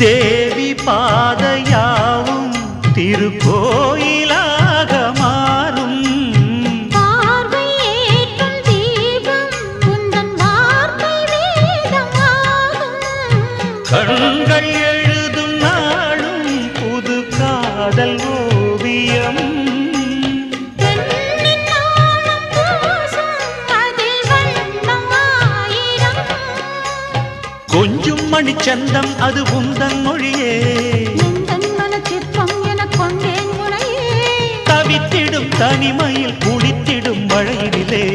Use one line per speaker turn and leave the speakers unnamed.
தேவி பாதையாவும் திருக்கோயிலாக மாறும்.
பார்வை ஏற்றும் தீபம் உந்தன் வார்த்தை வேதமாகும்.
கண்கள் எழுதும் நாளும் புது காதல் ஓவியம்.
பெண்ணின் நாணம் பூசும் அதில் வண்ணம் ஆயிரம்.
கொஞ்சும் மணிச்சந்தம் அது உந்தன் மொழியே.
எந்தன் மனச்சிற்பம் எனக் கொண்டேன் முனையே.
தவித்திடும் தனிமையில் குளித்திடும் மழையிலே